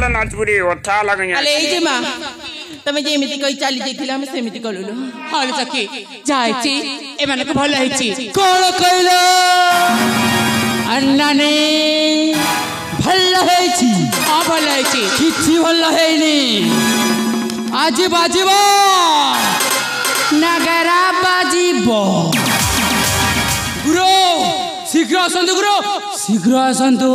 चल नाचपुरी अच्छा लगे अले ए जे मा तमे जेमिति कहि चाली जेथिला हम सेमिति कलुलो हाल सखी जायछि ए माने को भल हैछि कोन कइलो अन्ना ने भल हैछि हां भल हैछि किछि भल हैनी आज बाजिबो नगरा बाजिबो गुरु शीघ्र आसंतु गुरु शीघ्र आसंतु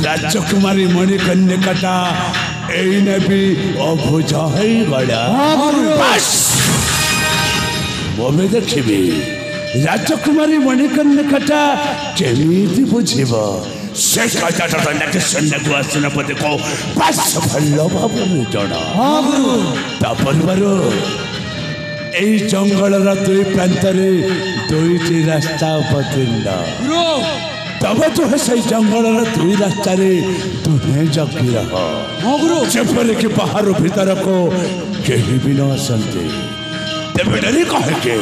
राजकुमारी मणिकन्या एने भी अभुजा है गड़ा मोमे देखी राजकुमारी मणिकन्या केमी बुझे से सेनापति को भल भाव जन जंगल दुई प्रांत दुईटी रास्ता अवतीर्ण तब तो है सही जंगल दुई रास्ता तुम्हें जगी रह कि बाहर भीतर को कहीं भी न आसते तेरे डरी कहे के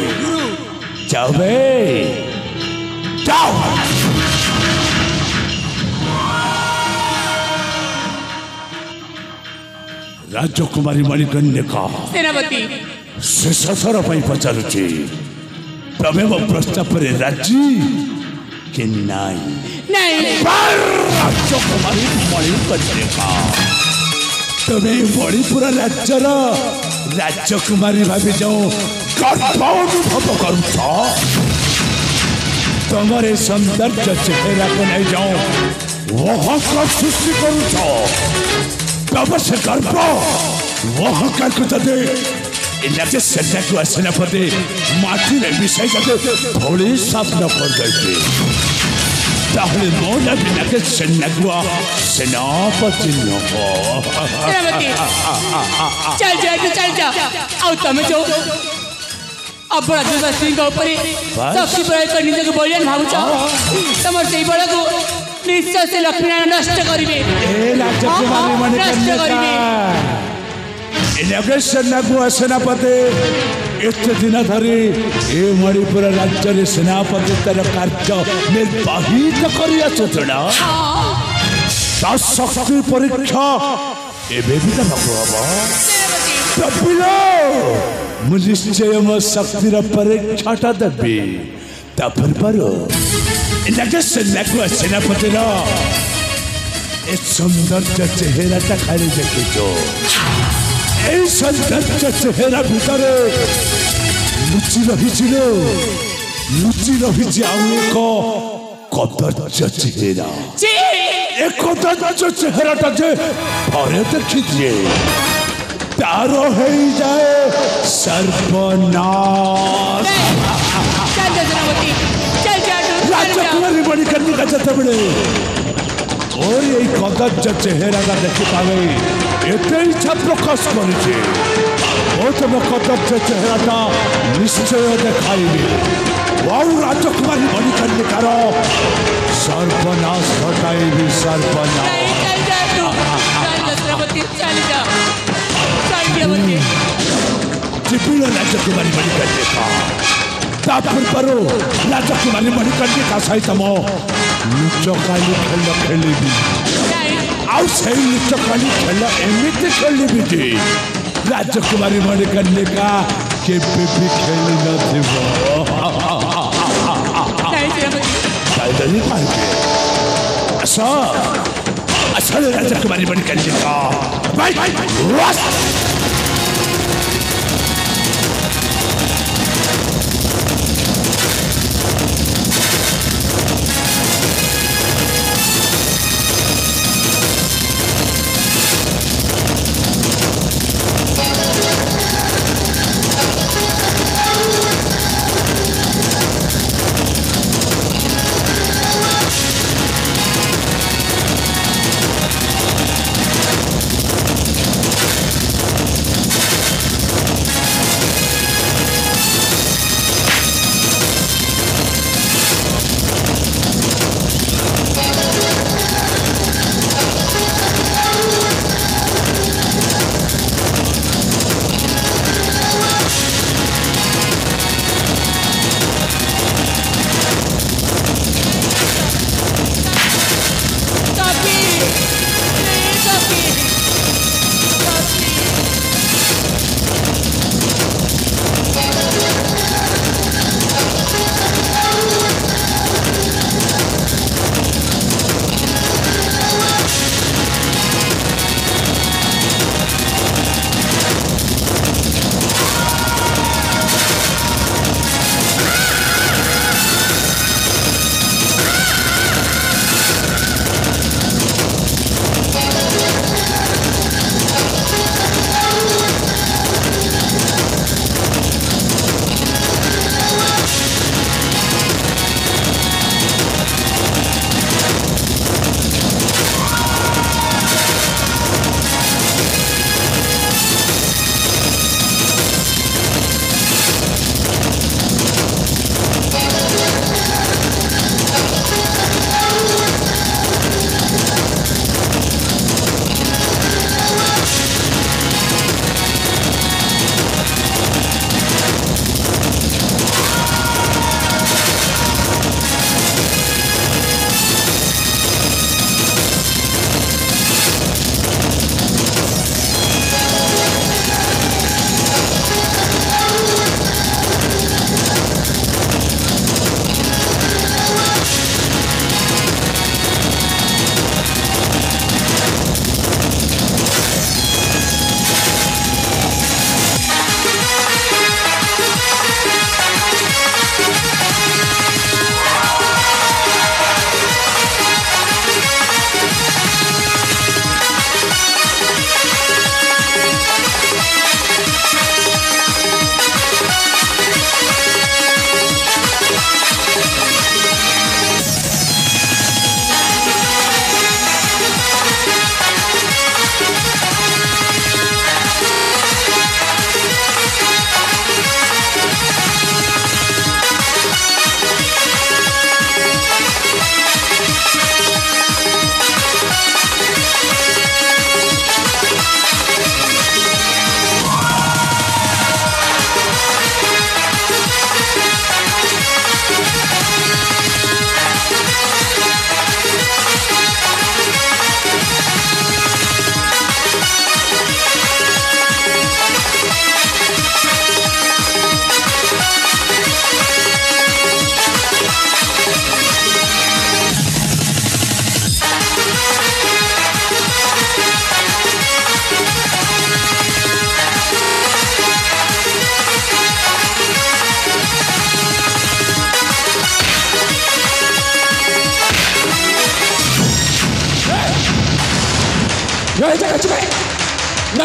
जाओ बे जाओ राजकुमारी मणिकन्या सेनापति शेष थर पचारुची तमें मो प्रस्ताव राजी कि नहीं राजकुमारी मणिकन्या तुम्हें मणिपुर राज्यर राजकुमारी भाभी जो गर्व अनुभव करुछ तुम्हारे सौंदर्य चेहरा को नहीं जाओ वह सृष्टि करुछ तब से गर्व वह क्या इलाके सेना सेनापति माटी में मिसाई जाते थोड़ी साफ न कर देते ताहले मोना बिना के सेनापति न हो चल जा आउ तमे जो अब बड़ा दुर्वासी के ऊपर शक्ति प्रयोग करने जगह बोलियन भावुछ तमर सेई बड़ा को निश्चय से लक्ष्मी नष्ट करिवे ए राजकुमारी मणिकन्या सेनापति एते दिन धरी ए मणिपुर राज्य सेनापति तर कार्य निर्वाहित कर शक्ति परीक्षा निश्चय मो शक्तिर परीक्षा देवी सेनापति सौंदर्य चेहरा खाली देखी सौंदर्य चेहरा भितर लुचि रही कदर्य चेहरा एक कदर्य चेहरा जे थरे देखी तार हो जाए सर्वनाश राजकुमारी मणिकन्या जते बड़े और ये कदर्य चेहरा का देखी पावे एते इच्छा प्रकाश करिछे ओ तुम कदर्य चेहरा निश्चय देखाइबे वाउ राजकुमारी मणिकन्या सर्वनाश घटाइबे सर्वनाश त्रिपुरा राजकुमारी मणिकन्या तापूर्व राजकुमारी मणिकन्या सहित मो लुचकाली खेल खेली आउ से लुचकाली खेल एमती खेली राजकुमारी मणिकन्या केबे भी खेली असल राजकुमारी मणिकन्या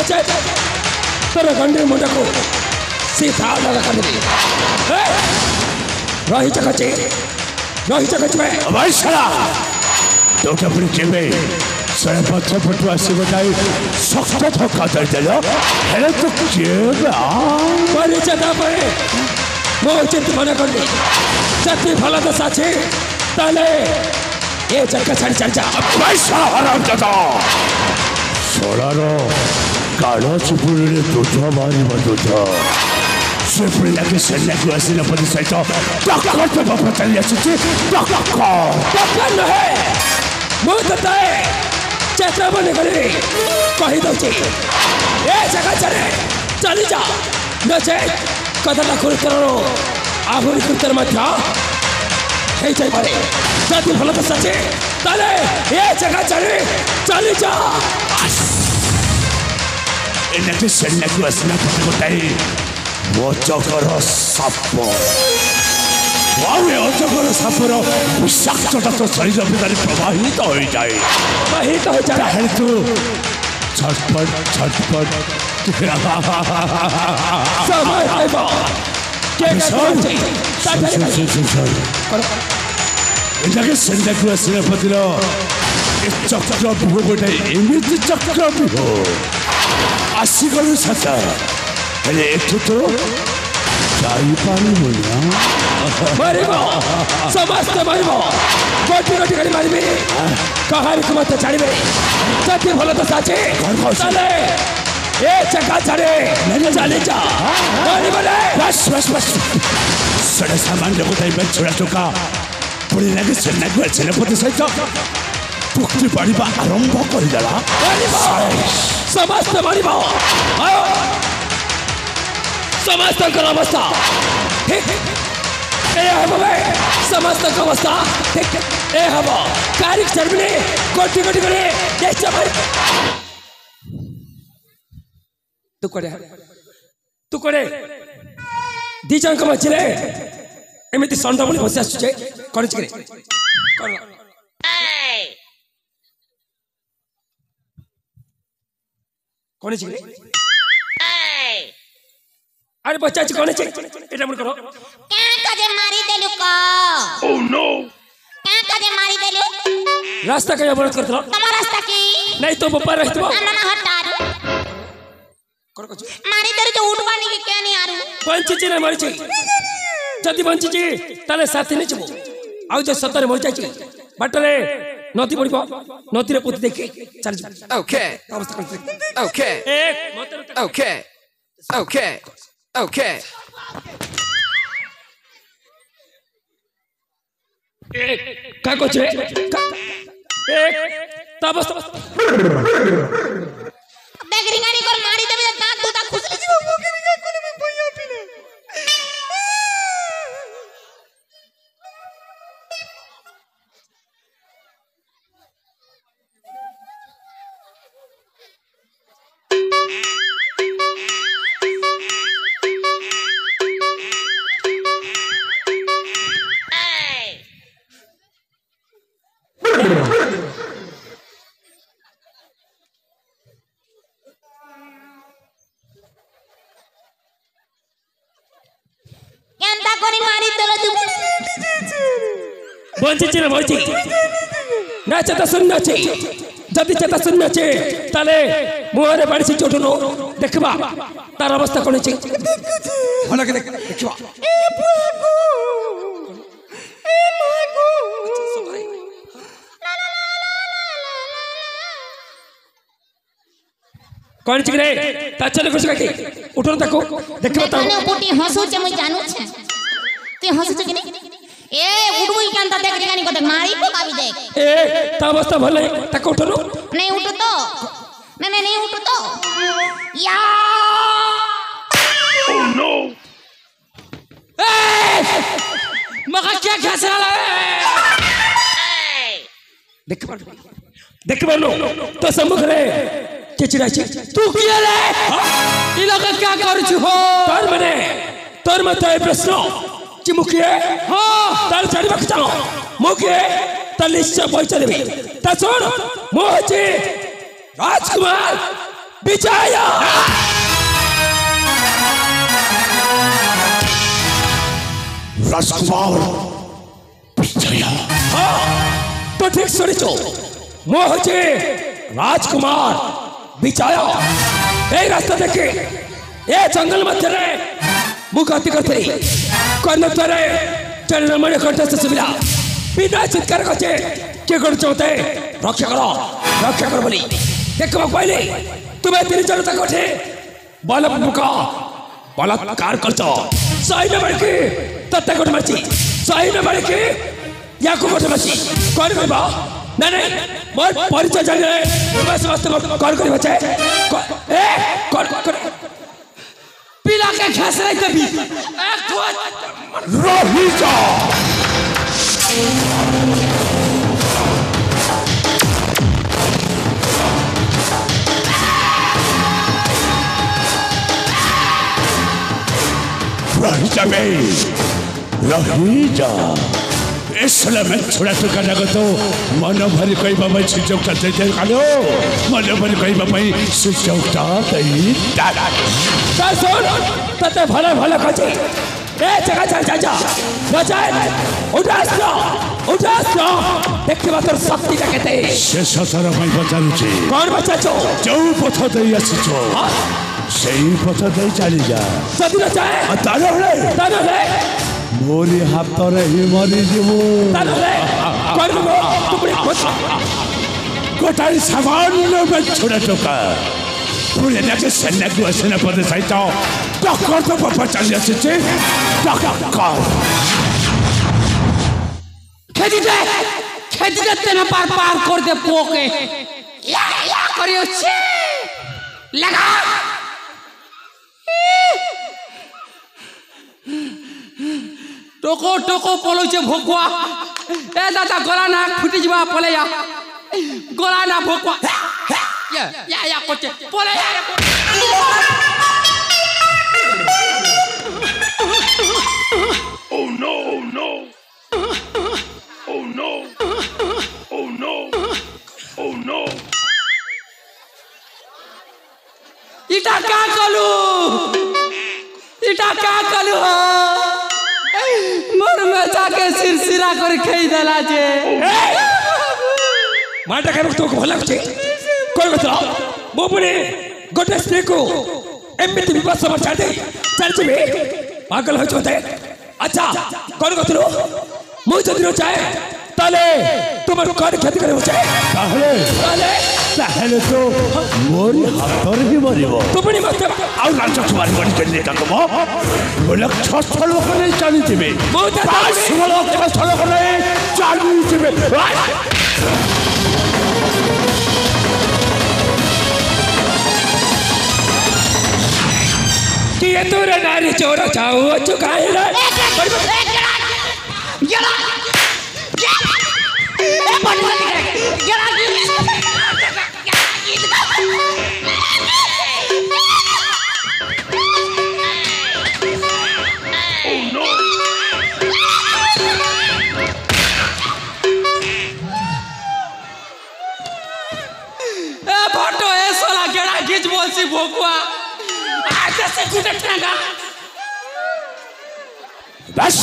नचे तोर गंडे मुंडा को सीधा लगा कर दे रही चकच में भाई साला तो क्या अपने जेबे सारे पत्थर फटवा से बताई सख्त धोखा दे दिया है तो जेबा बड़ी जगह पे वो चिंत मना कर दे जति भला तो साचे ताले ये जगह चल जा भाई साला हराम जाता सोला रो कालो चुपुरे दूधा मारी दूधा सिर्फ लगे सन्ने को ऐसे न पता चलता टक्कर तो बाप चल जाती टक्कर न है मुझे बताए चेतना बने करे कही दो ची ये जगह चली जा नचे कदला कुरुतरो आहुरी कुरुतर मध्य हे जाई पारे जाति भला तो सचे ताले ये जगह चली जा इनके सन्ने को ऐसे न पता बताई वो चक्कर सापो वावे अजगर सापर विषाक्तता तो शरीर भितर प्रवाहित हो जाए ताहे तू छटपट समय आइबो के इनके संडे को सेनापतिर चक्र बिहो गोटे एमती चक्र बिहो आसीगलु साचा हेले एठु तो जाई पानी बोलिया मारिबो समस्त मारिबो गोटी गाड़ी मारिबे कहानी को मत छाड़िबे जति भलो तो साचे चले ए जगह छाड़े चले जा मारी बोले बस सड़े सामान लोग टाइम में छोड़ा चुका पुरी लगे सेना को सेनापति सहित पुक्ति पड़िबा आरंभ कर देला समस्त मारिबो आयो समस्त अवस्था ठीक ए हबे समस्त अवस्था ठीक ए हबो कारिक चरबने कोटी करे देश चमर तू करे दिजंक मचले एमिति संडमणी बस आसुचे करिच करे करिच करे अरे बच्चा कौन है एटा मन करो क्या कजे मारी देलु को ओह नो क्या कजे मारी देलु रास्ता कहीं अवरोध करतलो तमा रास्ता की नहीं तो बप्पा रहतबो ना हटार करो कुछ मारी देलु तो उठवानी के क्या नहीं आरु पंचची ने मरची जदी पंचची ताले साथी नहीं छबो आउ जे सतरे मर जाची बाटरे नदी पड़िबो नदी रे पुत देखि चल जा ओके अवस्था कर ओके एक ओके ओके ओके का कोचे एक तबस बेगरी गाड़ी कर मारी देबे दांत दूता खुसली जीव बेगरी गाड़ी कोने में भैया पीने केंता कोनी मारी देलो तू बंची रे बंची ना चता सुनना चे जदी चता सुनना चे ताले मुहरे बाड़ी से चोटनो देखबा तार अवस्था कोन चे भला के देखबा ए बुआगो ए मागो कौन चे रे ता चले कुछ के उठो तको देखबा ता तने पुटी हंसू चे मुई जानू छे तू हंसू चे कि नहीं ए उठबुई केंता देख गानी को देख मारी को काबी देख ए ता अवस्था भले तको उठो नहीं उठो तो नहीं उठो तो या ओह नो मगा क्या खसरा देख लो तो सम्मुख रे चिचिरा छि तू किया रे ई लोग क्या करू छु हो तोर मते प्रश्न चिमुकिए हां तार छाड़ी बक चालो मुके तलिश्च बोई चलेबे ता छोड़ मोची राजकुमार विजया राजकुमार विजया तो ठीक सुनिचो मो होचे राजकुमार विजया ए रास्ता देखे ए जंगल मध्य रे मुगति करते कर्ण तरे चरण मन कंठ से सुबिला बिना चित्कार करते के कर चोते रक्षा करो बोली देखो पहले तुम्हें तीन जन तक उठे बलात्कार करछो सही न बड़के तत्ते कोट मरची सही न बड़के याको कोट मरची कौन करबा नहीं मोर परिचय जाने तुम्हें समस्त कौन करी बचे ए कौन पिला के खेस रही तभी रोहित रोहित इसलिए मैं छोड़ा तो करना तो मन भरी कोई बाबा सुजोग करते थे कालो मन भरी कोई बाबा सुजोग करते दादा सुन तते भले भले कचे ए जगह जा बचाए उठास लो देखते बात और शक्ति का कहते से ससर भाई बचा लुचे कौन बचा जो पथ दे आसीचो सेही पथ दे चली जा सदी न चाहे तानो ले मोरी हाथ रे ही मरी जीवो तानो ले कौन तुमरे गोटाई सामान में छोड़ा तो का पूरे देखे सेना को सेना पद सहित टक्कर तो पापा चली आसीचे टक्कर खेती दे तेना पार कर दे पोके या करियो छे लगा टोको पलोचे भोकवा ए दादा गला ना फुटी जवा पले या गला ना भोकवा या कोचे पले Oh no, oh no. Oh no. Oh no. Oh no. इटा क्या कलू मोर में जाके सिरसिरा कर खेई देला जे माटा के तो भला छे कोई बतला मोबरे गोटे स्त्री को एमिति विवाद समाचार दे चल छे पागल हो जोते अच्छा कौन कतलो मु जदिनो चाहे ताले तुमर कौन खेती करे हो चाहे ताहले तो मोरी हाथर ही मरिबो तुमनी मत आउ लांच छुवारी बन के काकमो बोले छछल करे चाली दिबे बहुत सुमल छछल करे चाली दिबे कि ये तो रे नारी चोरा चाहो चुकाए रे बोलसी भोकुआ आज से गुटटनागा बस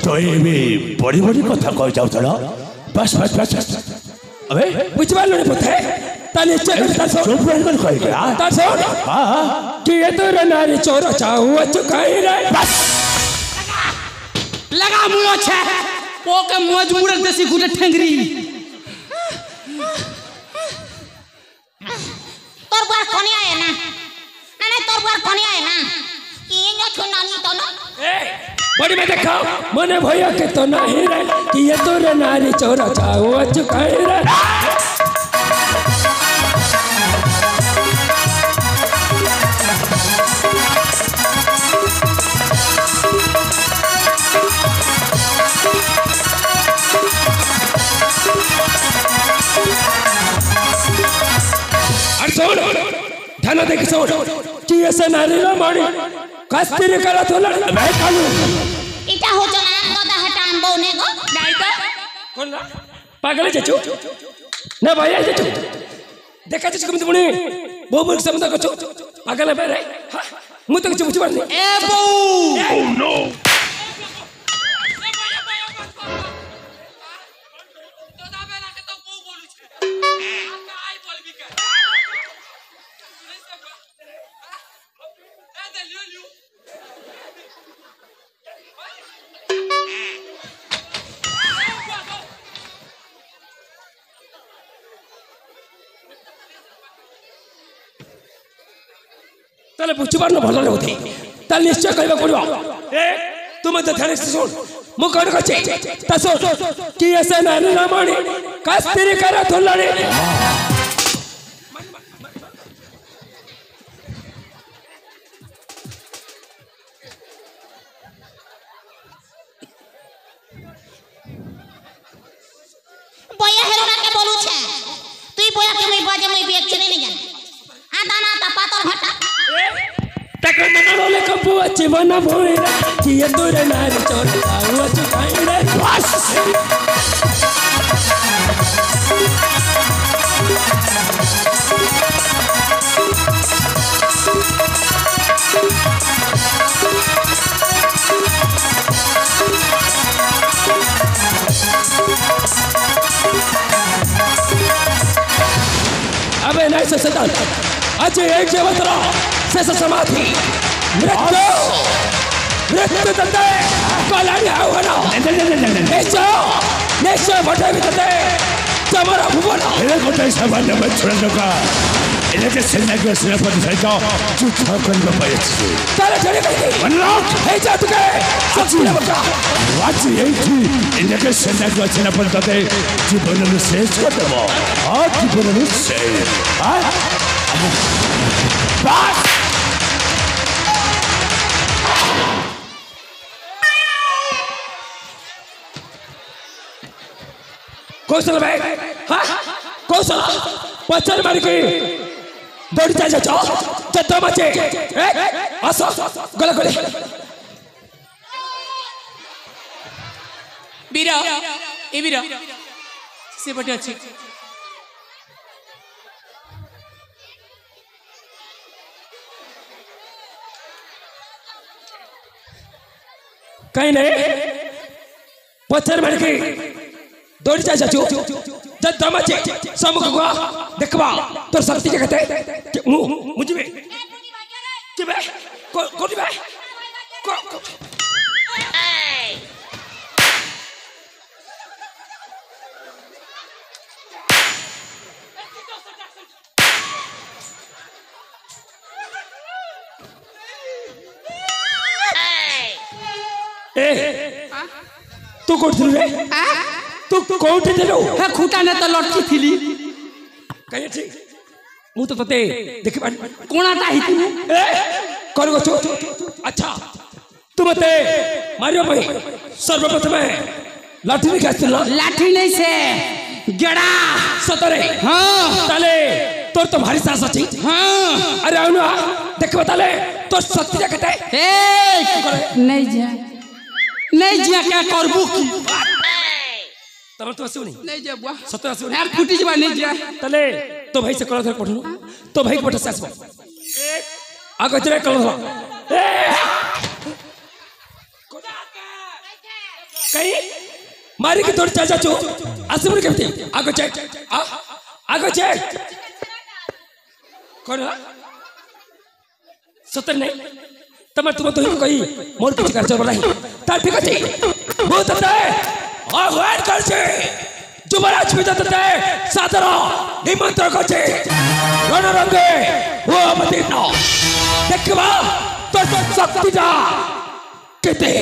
तो ये भी बड़ी कथा कह जाऊ थला बस अबे बुझवाल ने पुथे ताले चल तासो चुप रह कर कह गया तासो हां कि ये तो रे नारी चोरा चाहो चुकाए रे बस लगा मुयो छे ओके मजबूर देसी गुटे ठेंगरी तोर बार कोनी आए ना ना तोर बार कोनी आए ना ये न छुनानी तो ना बड़ी में देखा मने भैया के तो नहीं रे कि ये तो रे नारी चोरा चाहो चुकाए रे ध्यान देख सोच कि ऐसे नारी ना मारी कस्तीरी करा तो लड़ मैं खालू इटा हो जना दादा हटान बोने गो नहीं तो पागल है चचू ना भाई आ जा देखा छ केमति पुणी बहु मुख संबंध करछो पागल बे रे मु तो कुछ बुझ पारनी ए बऊ Oh no! ताले बुझिबार न भलो होते ताले निश्चय कहबा पड़िबो ए तुम तो ध्यान से सुन मु कोन कछि ता सुन कि ऐसे नानी रामाणी कस्तिरी करा थोलाणी বয়া হেরোনা কে বলুছে তুই বয়া কে মই বাজে মই বিয়ে চলে নি জান আদা না তা পাতর ঘটা तक मनोले कंपु अच्छी बना भोईरा किए तोरे नारी चोटा हुआ चुकाई रे बस अबे नहीं से सदान आज एक जवतरा शेष समाधि मृत्यु तंते कलानी आवना निश्चय भटे भी तंते तमरा भुवन इन्हें कोटे सामान्य में छोड़ दूँगा इन्हें के सेना के सेनापति सहित चुप करने पाए तारे चले गए अनलॉक हे जा तुके सच्ची बका वाची यही थी इन्हें के सेना के सेनापति तंते जीवन में शेष कर दो आज जीवन में शेष बस कौशल भाई हाँ कौशल पचर मार के दौड़ जा जा चत्ता मचे आसो गले गले बीरा ए बीरा से बटे अच्छी कहीं नहीं पत्थर मार के दौड़ जा जाचो जब दमचे सम्मुख को देखबा तोर शक्ति के कहते मुझे में के बे कोटी बे को तू कोठी रे तू कोठी देलो है खूटा ने तो लटकी थिली कहे छी मु तो तते देखि पानी कोणाटा हितु ए कर गो अच्छा तू मते मारियो भाई सर्वप्रथम लाठी नहीं खास्तिल लाठी नहीं से गड़ा सतरे हां ताले तोर तो भारी साहस अछि हां अरे आउनु देखबा ताले तोर शक्ति देखते ए नहीं जा क्या करबू की तमर तो सुनी नहीं जा बुआ सतरा सुनी यार फुटी जबा नहीं जा ताले तो भाई से कला धर पठनु तो भाई पठ सास आगो चले कला ए कहीं मारी के तोड़ चाचा चो आसमुर केमती आगो चेक आगो चेक कौन सतर नहीं तमर तुम तो ही कही मोर किछ कर चल नहीं ता ठीक अछि बहुत तते आह्वान कर छे जुबराज भी तते सादर निमंत्रण कर छे रणरंगे वो मदीना देखबा तो शक्ति जा केते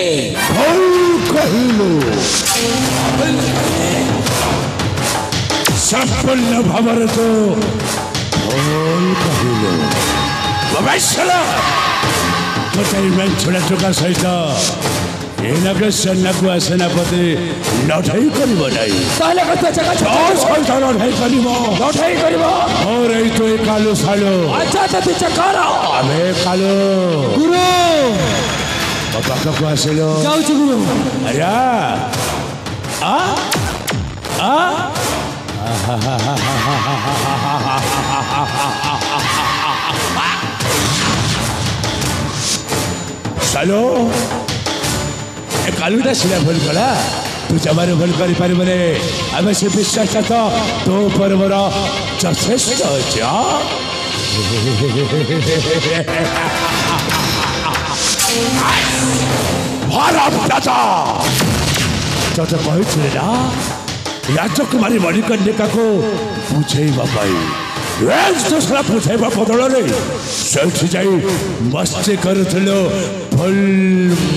कहिलो संपूर्ण भावर तो कहिलो बबैशला कोटाई में छोड़ा चुका सहित एनके सेनाको सेनापति लठाई करिबो नाही ताले कत जगह सहित लठाई करिबो लठाई करिबो और एई तो कालो सालो अच्छा तते चकारा आमे कालो गुरु बाबा का आसेलो जाऊ गुरु अरे आ चलो ए कालुटा सिला भूल कला तू जमारे भूल करी परिबने आमे से विश्वास तो तो पर मोरा यथेष्ट जा हराम दादा तो कही ना राजकुमारी मणिकर्णिका को बुझेवा दूसरा बुझेवा बदल से जाई मस्ती करुलो फुल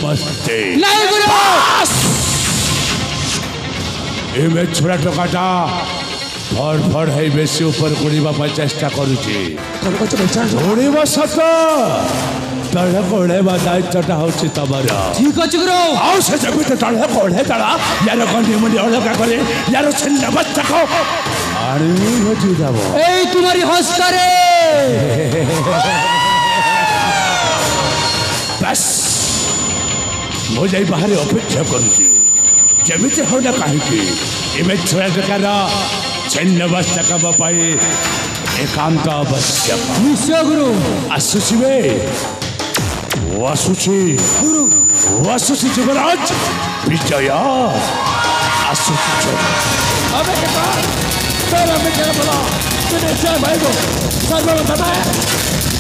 मस्ती एमे छोड़ा टकाटा फड़ फड़ है बेसी ऊपर गुड़ीबा चेष्टा करुची गुड़ीबा सत तड़े कोड़े दायित्वटा होची तमरा ठीक अछि गुरु आओ से जगते तड़े कोड़े तड़ा यार गंडी मंडी अलगा करे यार छिन्न बच्चा को आनी होची जाबो এই তোমারি হস্তারে बस मो जाई बाहर अपेक्षा करुची जेमिते हो ना कहीं एमे छोड़ा टकारा छिन्न बच्चा का पाई एकांत आवश्यक নিশ্চয় গুরু आसुची वे वासुची गुरु वासुची जुबराज विजया आसुची अबे के बाद तेरा में क्या बोला तूने चाय भाई को सर्व बताया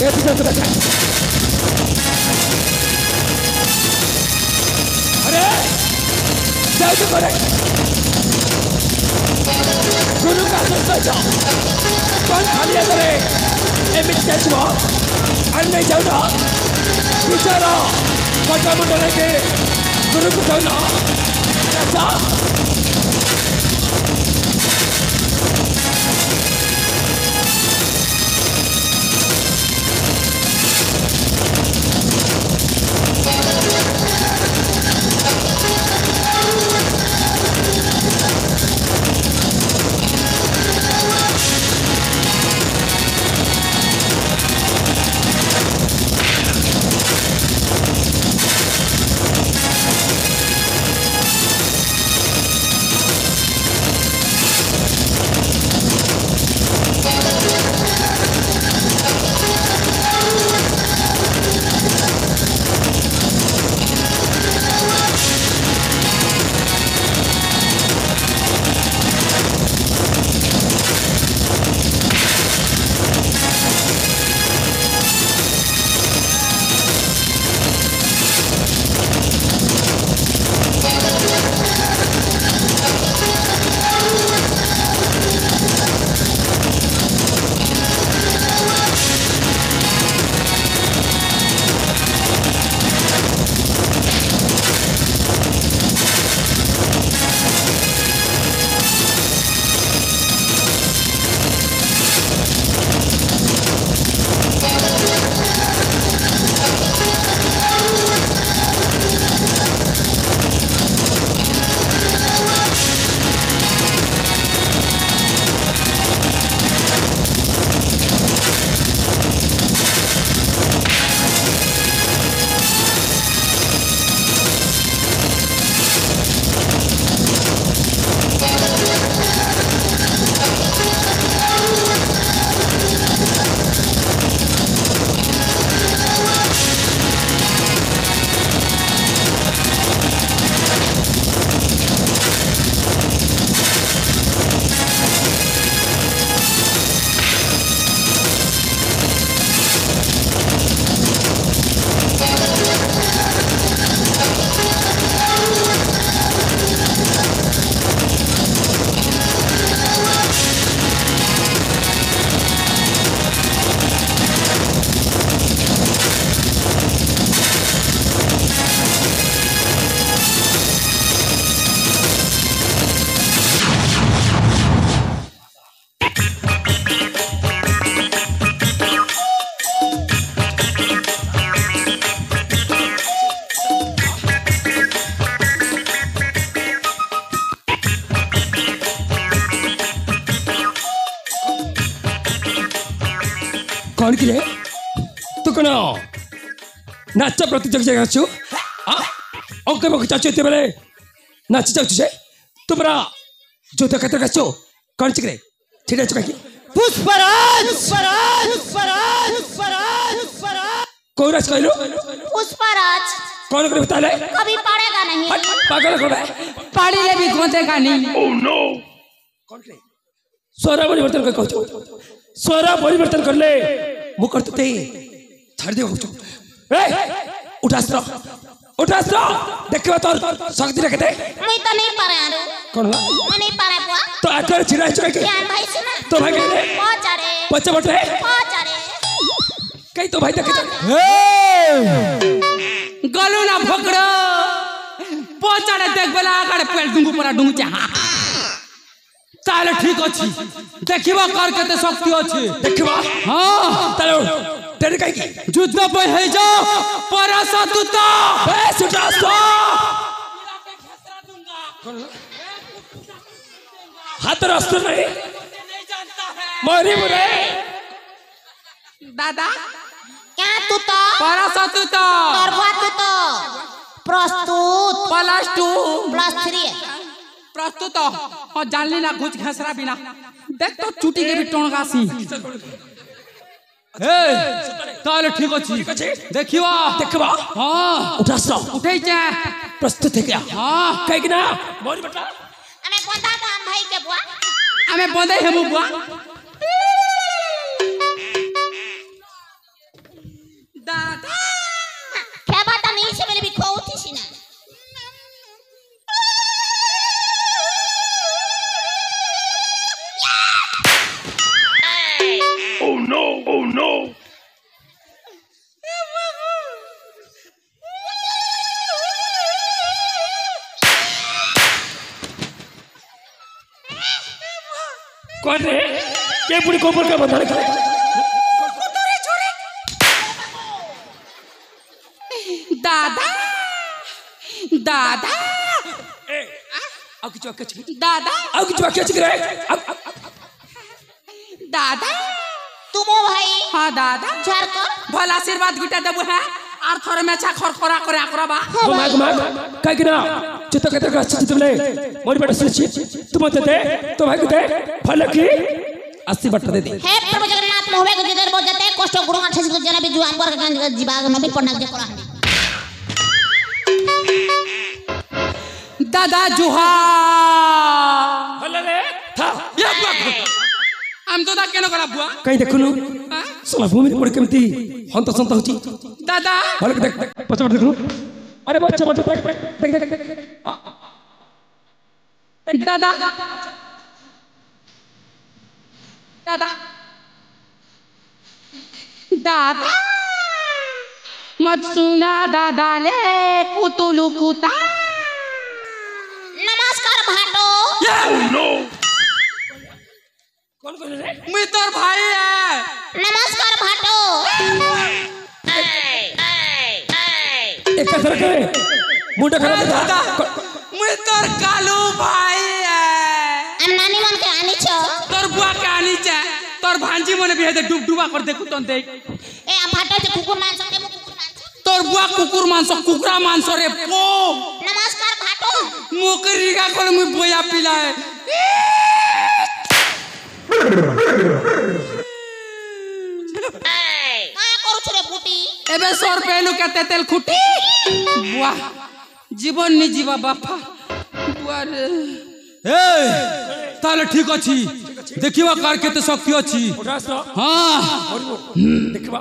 ये तो बता अरे जाओ तो करे गुरु का संदेश कौन खाली करे ए मिट्टी छुआ अन्य जाओ ना बिचारा पता मुझे के गुरु को जाओ ना ऐसा कौन किरे तू कौन नाच प्रतियोगिता आसु अंक बक चाचु बेले नाची जाऊँ से तुमरा जो क्षेत्र आसु कौन चिकरे ठीक है चुका की पुष्पराज कोरस कहलो पुष्पराज कौन करे बता ले कभी पड़ेगा नहीं हट पागल को बे पाड़ी ले भी गोतेगा नहीं ओह नो कौन करे स्वरा परिवर्तन कर कहू स्वरा परिवर्तन कर ले मु करते ते छाड़ दे कहू ए उठास्त्र देखिबा तोर शक्ति रखते मुई तो नहीं पारे आरो कौन ला मैं नहीं पारे बुआ तो आकर छिड़ा चुका के ज्ञान भाई सुना तो भाई कहले पचारे बच्चे बटे पचारे कई तो भाई देखे गलू ना भोकड़ो पचारे देख बेला आकर पेड़ डुंगु परा डुंगु चाहा ताले ठीक अछि देखिबा कर केते शक्ति अछि देखिबा हां ताले तेरे काई की युद्ध पे हे जा पराशतुत बे सुटास्त्र हाथ रास्ते नहीं मारी मुरे दादा क्या तू तो पराशतुत और बुआ तू तो प्रस्तुत +2 +3 प्रस्तुत और जानली ना कुछ घसरा बिना देख तो चुटी के भी टोणगासी ए ताले ठीक अछि देखिबा देखबा हां उठास्त्र उठै जा प्रस्तुत है क्या हां कई ना मोरी बेटा हमें बंदा काम भाई के बुआ हमें बंदे हेमु बुआ दादा क्या बात नहीं से मेरे भी खो उठी सी ना Oh no! Oh no! कौन रे के पूरी कोपर का बंधा रखा दादा दादा ए अब किचवा के छिक दादा अब किचवा के छिक रे दादा तुमो भाई हां दादा झार को भला आशीर्वाद गिटा देबो है आर थोरे में छा खरखरा करे आकरबा घुमा कई कि ना चित्त के तक चित्त ले मोरी बेटा सुची तुम दे तो भाई को दे फल की 80 बट दे दे हे प्रभु जगन्नाथ मोहबे को जिधर बजते कष्ट गुरु आठ से जना भी जुआम पर का जीवाग में भी पन्ना जे करा दादा जुहा फल रे था ये बुआ हम तो दा केन करा बुआ कहीं देखनु साला भूमि पड़ केमती हंत संत होची दादा फल देख पछ देखनु अरे बच्चा देख दादा दादा दादा मत सुना दादा ले कुतुलु कुता नमस्कार भाटो कौन कौन रे मित्र भाई है नमस्कार भाटो एक तरह करे मुंडा खराब दादा मित्र कालू भाई है हम नानी मन के आनी छ तोर बुआ के आनी चा तोर भांजी मने भी है डुबडुबा कर देखु तन देख ए आ भाटो से कुकुर मांस के कुकुर मांस तोर बुआ कुकुर मांस कुकुरा मांस रे पो नमस्कार भाटो मोकरी का कोन मुई बोया पिलाए का करू छरे फुटी एबे 100 रुपया केते तेल खुटी बुआ जीवन नि जीवा बापा बुआ रे ए ताले ठीक अछि देखिबा कार केते शक्ति अछि हां देखबा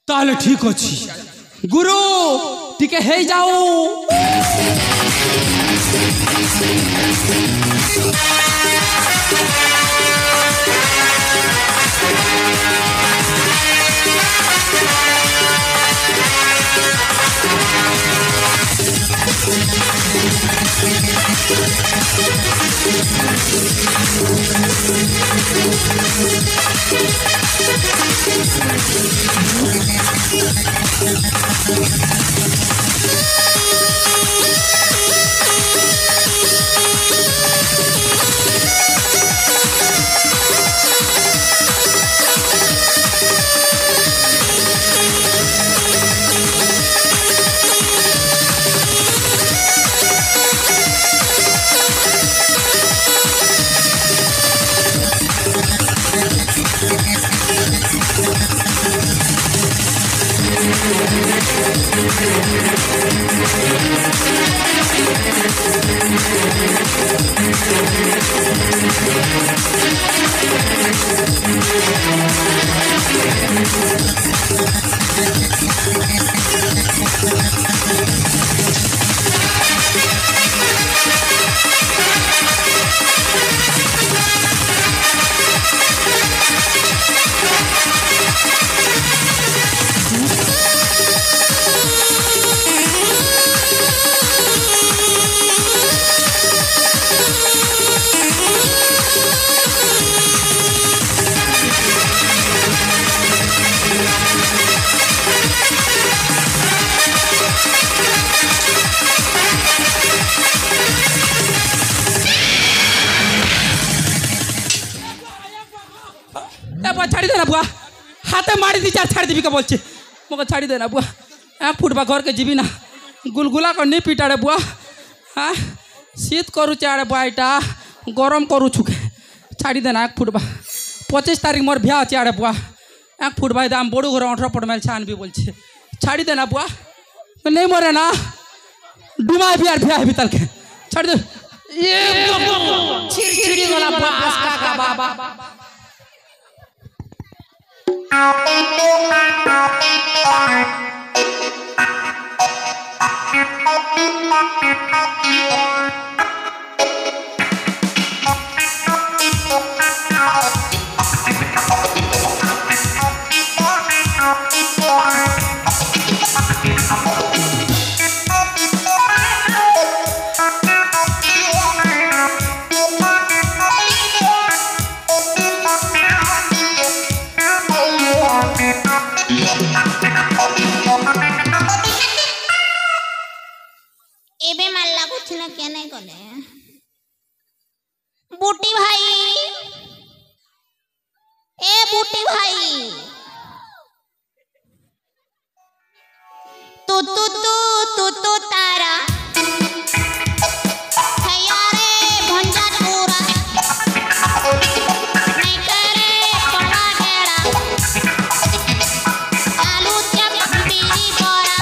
ताले ठीक अछि गुरु टिके हे जाओ छाड़ी देना बुआ हाथे मारी दी चार छाड़ी देवी का बोलছে मगर छाड़ी देना बुआ फुटबा घर के जीवी ना गुलगुला को नहीं पीटा रे बुआ हाँ शीत करू चारे बुआ इटा गरम करू छुके छाड़ी देना एक फुटबा 25 तारीख मोर ब्याह अच्छे आड़े बुआ एक फुटबा दाम बड़ू घर 18 फुट मेल छान भी बोलছে छाड़ी देना बुआ नहीं मरे ना डुमा भी यार ब्याह भी तल के छाड़ी दे ये छिड़ी वाला बास का बाबा एबे माल लागुछ ना केने कोने बूटी भाई ए बूटी भाई तू तारा हैया रे भंजा पूरा नहीं करे पड़ा डेरा आलू चप बीड़ी बोरा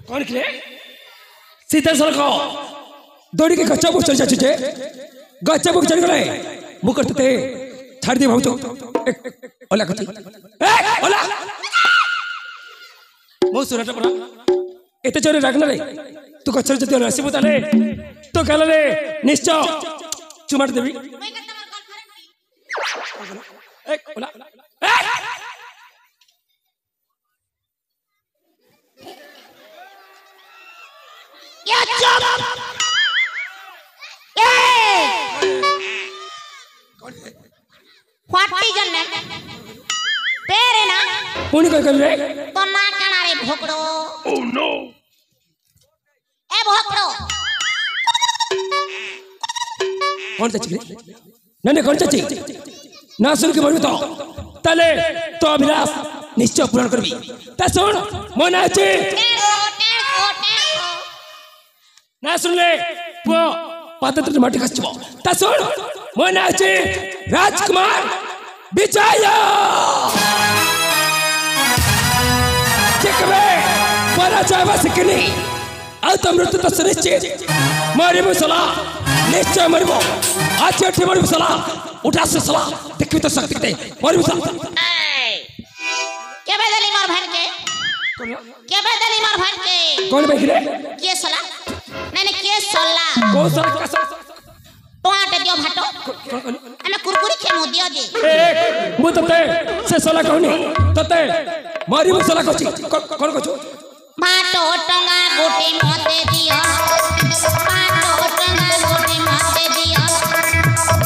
कौन किले सीता सलको दौड़ी के गच्चा बुक चल जाचे गच्चा बुक चल गए मुकट ते छाड़ दे भाऊ ओला कथि ए ओला मो सुरट पड़ा एते चोरे रागना रे तू गच्चा जते राशि बताले तो कहले रे निश्चय चुमाट देबी ए ओला या चुप फाटी जन्ने तेरे ना कोनी कोई कर रे तो ना कना रे भोकड़ो ओह नो ए भोकड़ो कौन चची नन्हे कौन चची ना सुन के बोलू तो तले तो अभिलाष निश्चय पूर्ण करबी ता सुन मन आछे ना सुन ले पो पात्र माटी खसबो ता सुन मन आछे राजकुमार विजय चकबे पराजय बसकनी आ मृत्यु तो सुनिश्चित मरिबो सला निश्चय मरिबो आज उठे मरिबो सला उठा से सला देखबी तो शक्ति दे मरिबो सला के बदली मोर भान के केबे देली मोर भाई के कौन बैठ रे के सला नहीं के सला कौन सा टोआटे दियो भाटो हमें कुरकुरी खेमो दियो जी एक मु तते से सोला कहनी तते मारी मु सोला कहची कौन कहछु भाटो टंगा गोटे मते दियो भाटो टंगा गोटे मते दियो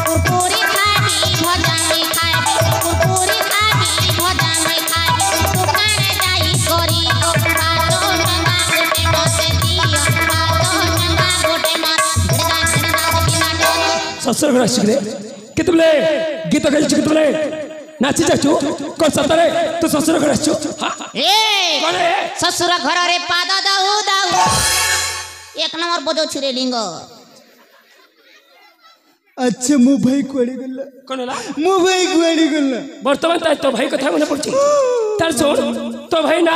कुरकुरी खाबी भजा में खाबी कुरकुरी खाबी भजा में खाबी दुकान जाई करी भाटो टंगा गोटे मते दियो भाटो टंगा गोटे मते ससुर घर शिखरे कि तुमले गीत गाई कि तुमले नाची जाचु को सतरे तू ससुर घर आछू ए कौन है ससुर घर रे पादा दाऊ दाऊ एक नंबर बजो छुरे लिंग अच्छा मो भाई कोड़ी गल्ला कौन ला मो भाई कोड़ी गल्ला वर्तमान तो भाई कथा मने पड़ची तार सुन तो भाई ना